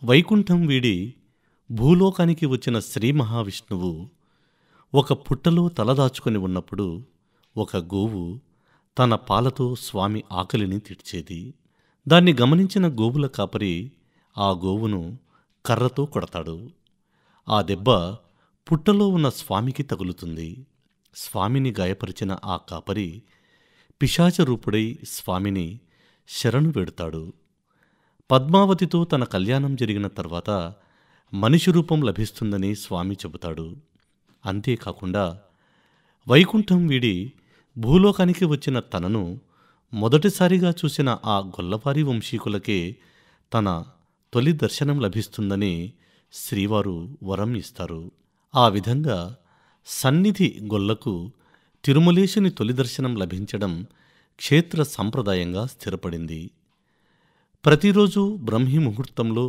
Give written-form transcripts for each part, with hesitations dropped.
వైకుంఠం వీడి భూలోకానికి వచ్చిన శ్రీ మహావిష్ణువు ఒక పుట్టలో తలదాచుకొని ఉన్నప్పుడు ఒక గోవు తన పాలతో స్వామి ఆకలిని తీర్చేది. దాన్ని గమనించిన గోవుల కాపరి ఆ గోవును కర్రతో కొడతాడు. ఆ దెబ్బ పుట్టలో ఉన్న స్వామికి తగులుతుంది. స్వామిని గాయపరిచిన ఆ కాపరి పిశాచరూపుడై స్వామిని శరణు వేడుతాడు. పద్మావతితో తన కళ్యాణం జరిగిన తర్వాత మనిషి రూపం లభిస్తుందని స్వామి చెబుతాడు. అంతేకాకుండా వైకుంఠం వీడి భూలోకానికి వచ్చిన తనను మొదటిసారిగా చూసిన ఆ గొల్లవారి వంశీకులకే తన తొలి దర్శనం లభిస్తుందని శ్రీవారు వరం ఇస్తారు. ఆ విధంగా సన్నిధి గొల్లకు తిరుమలేశుని తొలి దర్శనం లభించడం క్షేత్ర సంప్రదాయంగా స్థిరపడింది. ప్రతిరోజు బ్రహ్మీ ముహూర్తంలో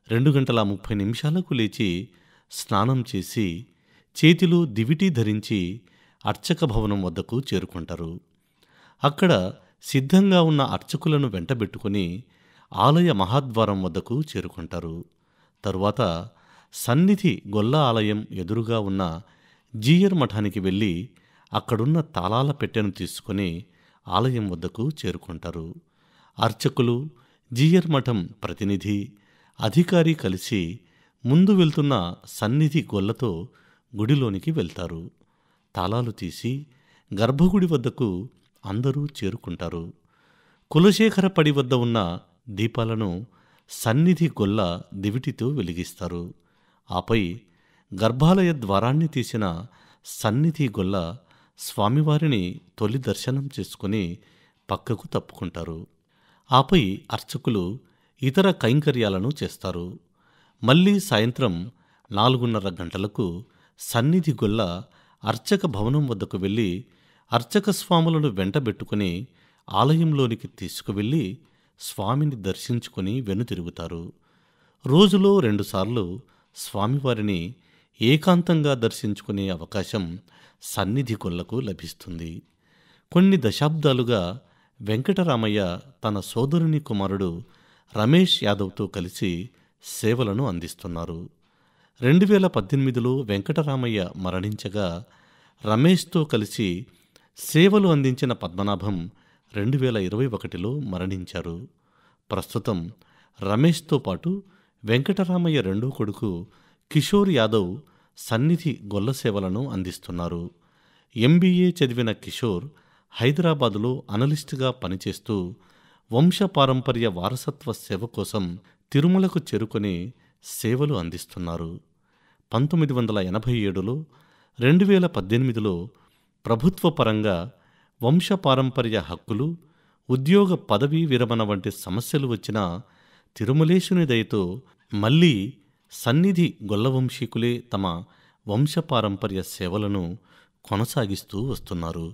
2:30 లేచి స్నానం చేసి చేతిలో దివిటీ ధరించి అర్చక భవనం వద్దకు చేరుకుంటారు. అక్కడ సిద్ధంగా ఉన్న అర్చకులను వెంటబెట్టుకుని ఆలయ మహాద్వారం వద్దకు చేరుకుంటారు. తరువాత సన్నిధి గొల్ల ఆలయం ఎదురుగా ఉన్న జీయర్ మఠానికి వెళ్ళి అక్కడున్న తాళాల పెట్టెను తీసుకుని ఆలయం వద్దకు చేరుకుంటారు. అర్చకులు, జీయర్ మఠం ప్రతినిధి, అధికారి కలిసి ముందు వెళ్తున్న సన్నిధి గొల్లతో గుడిలోనికి వెళ్తారు. తాళాలు తీసి గర్భగుడి వద్దకు అందరూ చేరుకుంటారు. కులశేఖర పడి వద్ద ఉన్న దీపాలను సన్నిధి గొల్ల దివిటితో వెలిగిస్తారు. ఆపై గర్భాలయ ద్వారాన్ని తీసిన సన్నిధి గొల్ల స్వామివారిని తొలి దర్శనం చేసుకుని పక్కకు తప్పుకుంటారు. ఆపై అర్చకులు ఇతర కైంకర్యాలను చేస్తారు. మళ్ళీ సాయంత్రం 4:30 సన్నిధి గొల్ల అర్చక భవనం వద్దకు వెళ్ళి అర్చక స్వాములను వెంటబెట్టుకుని ఆలయంలోనికి తీసుకువెళ్ళి స్వామిని దర్శించుకుని వెనుతిరుగుతారు. రోజులో 2 సార్లు స్వామివారిని ఏకాంతంగా దర్శించుకునే అవకాశం సన్నిధి గొల్లకు లభిస్తుంది. కొన్ని దశాబ్దాలుగా వెంకటరామయ్య తన సోదరుని కుమారుడు రమేష్ యాదవ్తో కలిసి సేవలను అందిస్తున్నారు. 2018లో వెంకటరామయ్య మరణించగా రమేష్తో కలిసి సేవలు అందించిన పద్మనాభం 2021లో మరణించారు. ప్రస్తుతం రమేష్తో పాటు వెంకటరామయ్య రెండో కొడుకు కిషోర్ యాదవ్ సన్నిధి గొల్ల సేవలను అందిస్తున్నారు. MBA చదివిన కిషోర్ హైదరాబాదులో అనలిస్టుగా పనిచేస్తూ వంశపారంపర్య వారసత్వ సేవ కోసం తిరుమలకు చేరుకొని సేవలు అందిస్తున్నారు. 1987లో 2018లో ప్రభుత్వ పరంగా వంశపారంపర్య హక్కులు, ఉద్యోగ పదవీ విరమణ వంటి సమస్యలు వచ్చినా తిరుమలేశుని దయతో మళ్ళీ సన్నిధి గొల్లవంశీకులే తమ వంశపారంపర్య సేవలను కొనసాగిస్తూ వస్తున్నారు.